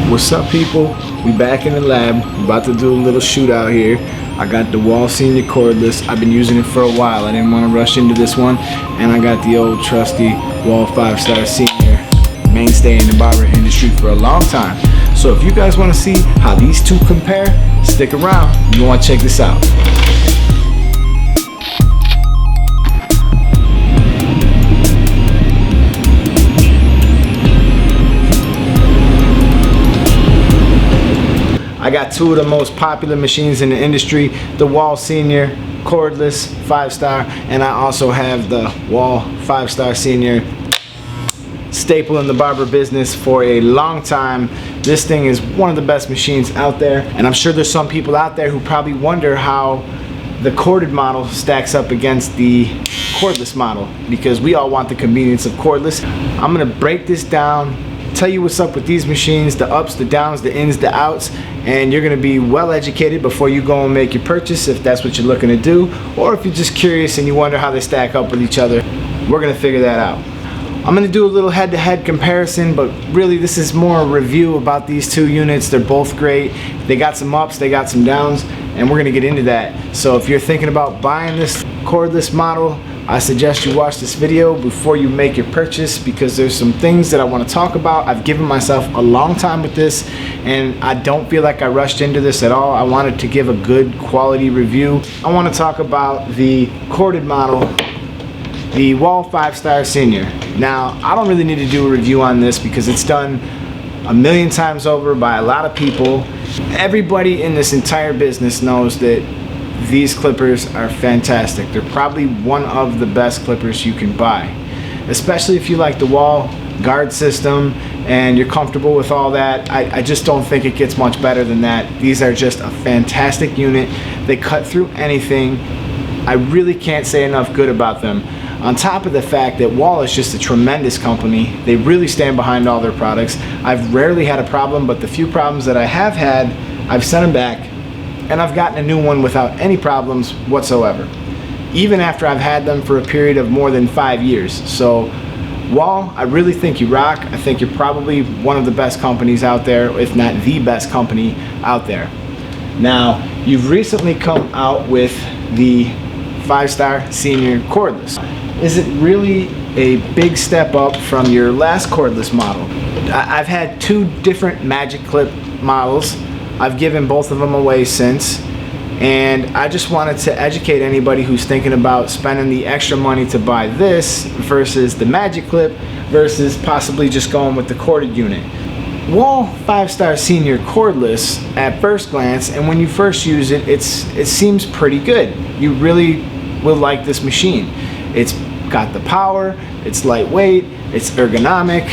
What's up, people? We back in the lab, about to do a little shootout here. I got the Wahl Senior Cordless. I've been using it for a while. I didn't want to rush into this one. And I got the old trusty Wahl 5-star Senior, mainstay in the barber industry for a long time. So if you guys want to see how these two compare, stick around. You want to check this out. I got two of the most popular machines in the industry, the Wahl Senior Cordless 5-star, and I also have the Wahl 5-star Senior, staple in the barber business for a long time. This thing is one of the best machines out there, and I'm sure there's some people out there who probably wonder how the corded model stacks up against the cordless model, because we all want the convenience of cordless. I'm gonna break this down, tell you what's up with these machines, the ups, the downs, the ins, the outs, and you're going to be well educated before you go and make your purchase, if that's what you're looking to do, or if you're just curious and you wonder how they stack up with each other. We're going to figure that out. I'm going to do a little head-to-head comparison, but really this is more a review about these two units. They're both great. They got some ups, they got some downs, and we're going to get into that. So if you're thinking about buying this cordless model, I suggest you watch this video before you make your purchase, because there's some things that I want to talk about. I've given myself a long time with this, and I don't feel like I rushed into this at all. I wanted to give a good quality review. I want to talk about the corded model, the Wahl 5-star Senior. Now, I don't really need to do a review on this because it's done a million times over by a lot of people. Everybody in this entire business knows that these clippers are fantastic. They're probably one of the best clippers you can buy, especially if you like the Wahl guard system and you're comfortable with all that. I just don't think it gets much better than that. These are just a fantastic unit. They cut through anything. I really can't say enough good about them. On top of the fact that Wahl is just a tremendous company. They really stand behind all their products. I've rarely had a problem, but the few problems that I have had, I've sent them back, and I've gotten a new one without any problems whatsoever, even after I've had them for a period of more than 5 years. So Wahl, I really think you rock. I think you're probably one of the best companies out there, if not the best company out there. Now, you've recently come out with the 5-star Senior Cordless. Is it really a big step up from your last cordless model? I've had two different Magic Clip models. I've given both of them away since, and I just wanted to educate anybody who's thinking about spending the extra money to buy this versus the Magic Clip versus possibly just going with the corded unit. Wahl 5-star Senior Cordless, at first glance, and when you first use it, it seems pretty good. You really will like this machine. It's got the power, it's lightweight, it's ergonomic.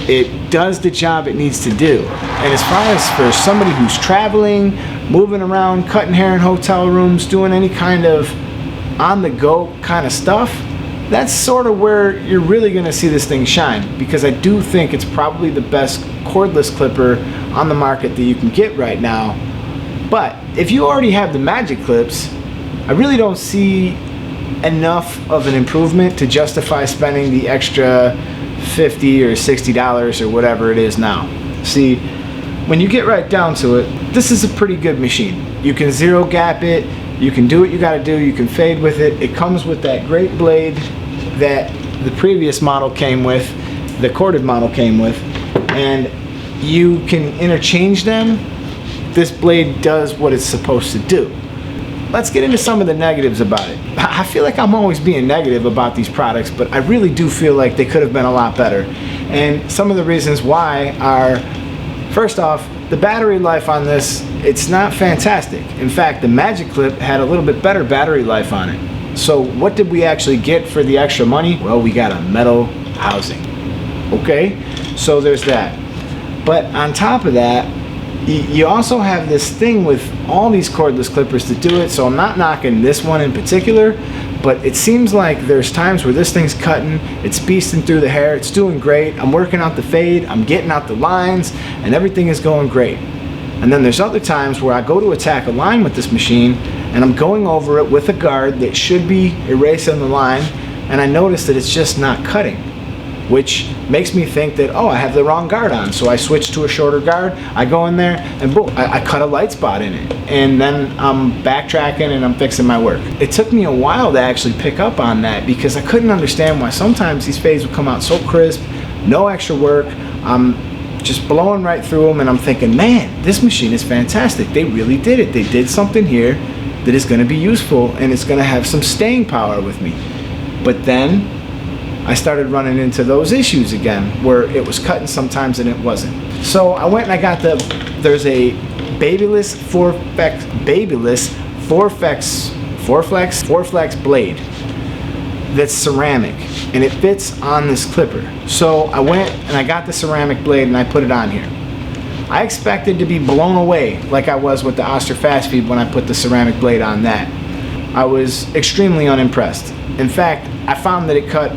It does the job it needs to do. And as far as for somebody who's traveling, moving around, cutting hair in hotel rooms, doing any kind of on-the-go kind of stuff, that's sort of where you're really going to see this thing shine, because I do think it's probably the best cordless clipper on the market that you can get right now. But if you already have the Magic Clips, I really don't see enough of an improvement to justify spending the extra $50 or $60 or whatever it is now. See, when you get right down to it, this is a pretty good machine. You can zero gap it, you can do what you gotta do, you can fade with it. It comes with that great blade that the previous model came with, the corded model came with, and you can interchange them. This blade does what it's supposed to do. Let's get into some of the negatives about it. I feel like I'm always being negative about these products, but I really do feel like they could have been a lot better. And some of the reasons why are, first off, the battery life on this, it's not fantastic. In fact, the Magic Clip had a little bit better battery life on it. So what did we actually get for the extra money? Well, we got a metal housing. Okay, so there's that. But on top of that, you also have this thing with all these cordless clippers to do it, so I'm not knocking this one in particular, but it seems like there's times where this thing's cutting, it's beasting through the hair, it's doing great, I'm working out the fade, I'm getting out the lines, and everything is going great. And then there's other times where I go to attack a line with this machine, and I'm going over it with a guard that should be erasing the line, and I notice that it's just not cutting. which makes me think that, oh, I have the wrong guard on. So I switch to a shorter guard, I go in there, and boom, I cut a light spot in it. And then I'm backtracking and I'm fixing my work. It took me a while to actually pick up on that because I couldn't understand why sometimes these fades would come out so crisp, no extra work. I'm just blowing right through them and I'm thinking, man, this machine is fantastic. They really did it. They did something here that is going to be useful and it's going to have some staying power with me. But then I started running into those issues again where it was cutting sometimes and it wasn't. So I went and I got there's a Babyless Forflex blade that's ceramic and it fits on this clipper. So I went and I got the ceramic blade and I put it on here. I expected to be blown away like I was with the Oster Fast Feed when I put the ceramic blade on that. I was extremely unimpressed. In fact, I found that it cut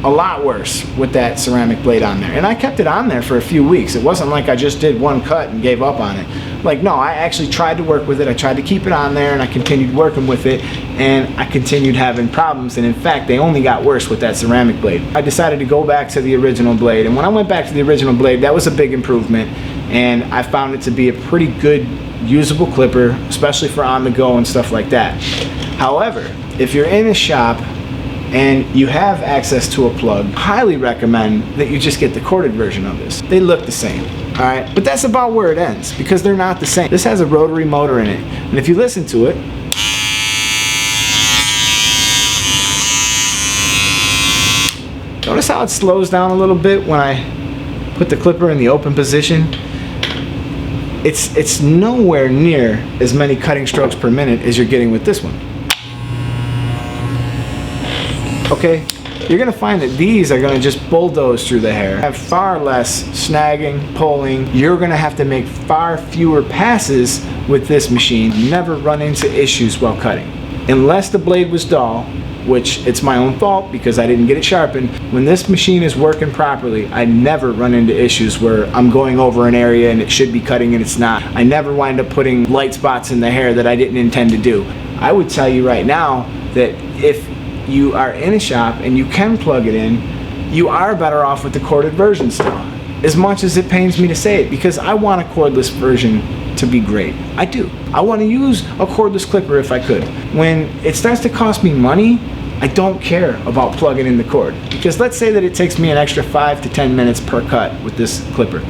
a lot worse with that ceramic blade on there. And I kept it on there for a few weeks. It wasn't like I just did one cut and gave up on it. Like, no, I actually tried to work with it. I tried to keep it on there and I continued working with it and I continued having problems. And in fact, they only got worse with that ceramic blade. I decided to go back to the original blade. And when I went back to the original blade, that was a big improvement. And I found it to be a pretty good usable clipper, especially for on the go and stuff like that. However, if you're in a shop and you have access to a plug, highly recommend that you just get the corded version of this. They look the same, all right? But that's about where it ends because they're not the same. This has a rotary motor in it. And if you listen to it, notice how it slows down a little bit when I put the clipper in the open position. It's nowhere near as many cutting strokes per minute as you're getting with this one. Okay, you're gonna find that these are gonna just bulldoze through the hair, have far less snagging, pulling. You're gonna have to make far fewer passes with this machine. Never run into issues while cutting. Unless the blade was dull, which it's my own fault because I didn't get it sharpened. When this machine is working properly, I never run into issues where I'm going over an area and it should be cutting and it's not. I never wind up putting light spots in the hair that I didn't intend to do. I would tell you right now that if you are in a shop and you can plug it in, you are better off with the corded version still. As much as it pains me to say it, because I want a cordless version to be great. I do. I want to use a cordless clipper if I could. When it starts to cost me money, I don't care about plugging in the cord. Because let's say that it takes me an extra 5 to 10 minutes per cut with this clipper.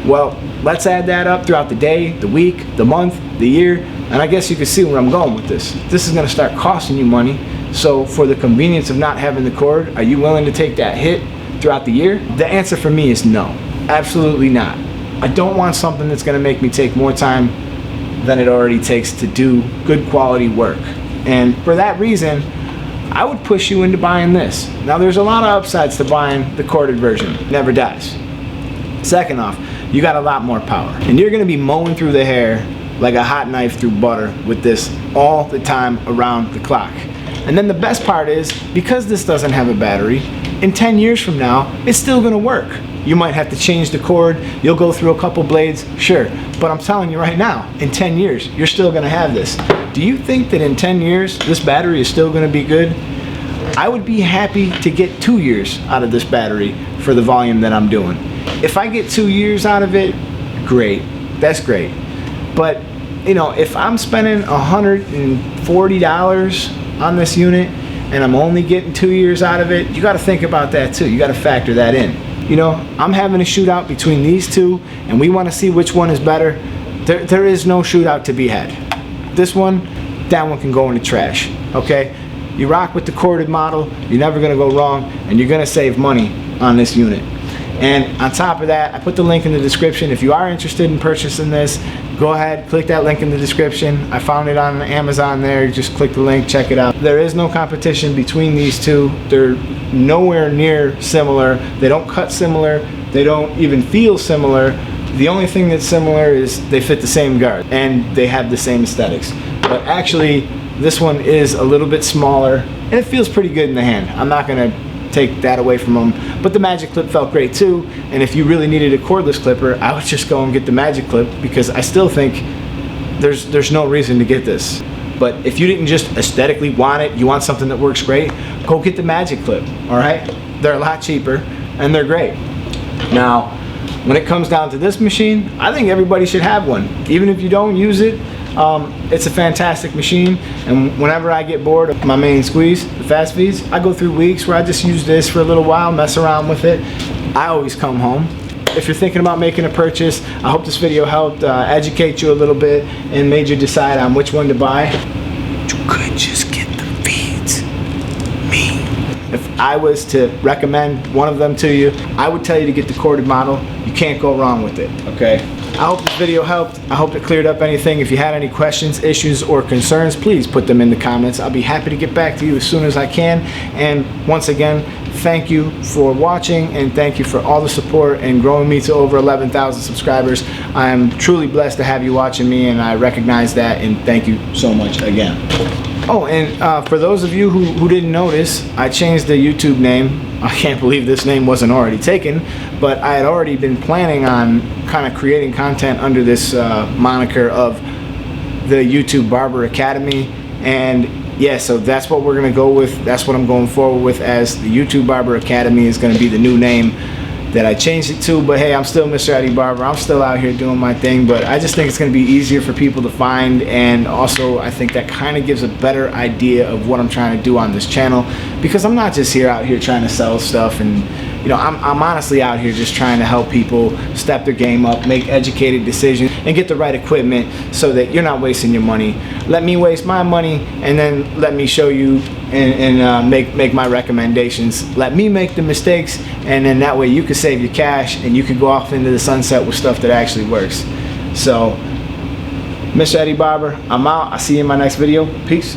Well, let's add that up throughout the day, the week, the month, the year, and I guess you can see where I'm going with this. This is going to start costing you money. So for the convenience of not having the cord, are you willing to take that hit throughout the year? The answer for me is no. Absolutely not. I don't want something that's going to make me take more time than it already takes to do good quality work. And for that reason, I would push you into buying this. Now there's a lot of upsides to buying the corded version. It never dies. Second off, you got a lot more power. And you're going to be mowing through the hair like a hot knife through butter with this all the time around the clock. And then the best part is, because this doesn't have a battery, in 10 years from now, it's still gonna work. You might have to change the cord, you'll go through a couple blades, sure. But I'm telling you right now, in 10 years, you're still gonna have this. Do you think that in 10 years, this battery is still gonna be good? I would be happy to get 2 years out of this battery for the volume that I'm doing. If I get 2 years out of it, great, that's great. But, you know, if I'm spending $140 on this unit and I'm only getting 2 years out of it, you got to think about that too. You got to factor that in. You know, I'm having a shootout between these two and we want to see which one is better. There is no shootout to be had. This one, that one can go in the trash, okay? You rock with the corded model, you're never going to go wrong, and you're going to save money on this unit. And on top of that, I put the link in the description. If you are interested in purchasing this, go ahead, click that link in the description. I found it on Amazon there. Just click the link, check it out. There is no competition between these two. They're nowhere near similar. They don't cut similar. They don't even feel similar. The only thing that's similar is they fit the same guard and they have the same aesthetics. But actually, this one is a little bit smaller and it feels pretty good in the hand. I'm not gonna take that away from them, but the Magic Clip felt great too. And if you really needed a cordless clipper, I would just go and get the Magic Clip because I still think there's no reason to get this. But if you didn't just aesthetically want it, you want something that works great, go get the Magic Clip, all right? They're a lot cheaper and they're great. Now, when it comes down to this machine, I think everybody should have one. Even if you don't use it, it's a fantastic machine. And whenever I get bored of my main squeeze, the fast feeds, I go through weeks where I just use this for a little while, mess around with it. I always come home. If you're thinking about making a purchase, I hope this video helped educate you a little bit and made you decide on which one to buy. You could just get the feeds. Me. If I was to recommend one of them to you, I would tell you to get the corded model. You can't go wrong with it, okay? I hope this video helped. I hope it cleared up anything. If you had any questions, issues, or concerns, please put them in the comments. I'll be happy to get back to you as soon as I can. And once again, thank you for watching, and thank you for all the support and growing me to over 11,000 subscribers. I am truly blessed to have you watching me, and I recognize that, and thank you so much again. Oh, and for those of you who didn't notice, I changed the YouTube name. I can't believe this name wasn't already taken, but I had already been planning on kind of creating content under this moniker of the YouTube Barber Academy. And yeah, so that's what we're going to go with. That's what I'm going forward with, as the YouTube Barber Academy is going to be the new name that I changed it to. But hey, I'm still Mr. Eddie Barber. I'm still out here doing my thing, but I just think it's going to be easier for people to find, and also I think that kind of gives a better idea of what I'm trying to do on this channel, because I'm not just out here trying to sell stuff, and you know, I'm honestly out here just trying to help people step their game up, make educated decisions, and get the right equipment so that you're not wasting your money. Let me waste my money, and then let me show you and make my recommendations. Let me make the mistakes, and then that way you can save your cash and you can go off into the sunset with stuff that actually works. So, Mr. Eddie Barber, I'm out. I'll see you in my next video. Peace.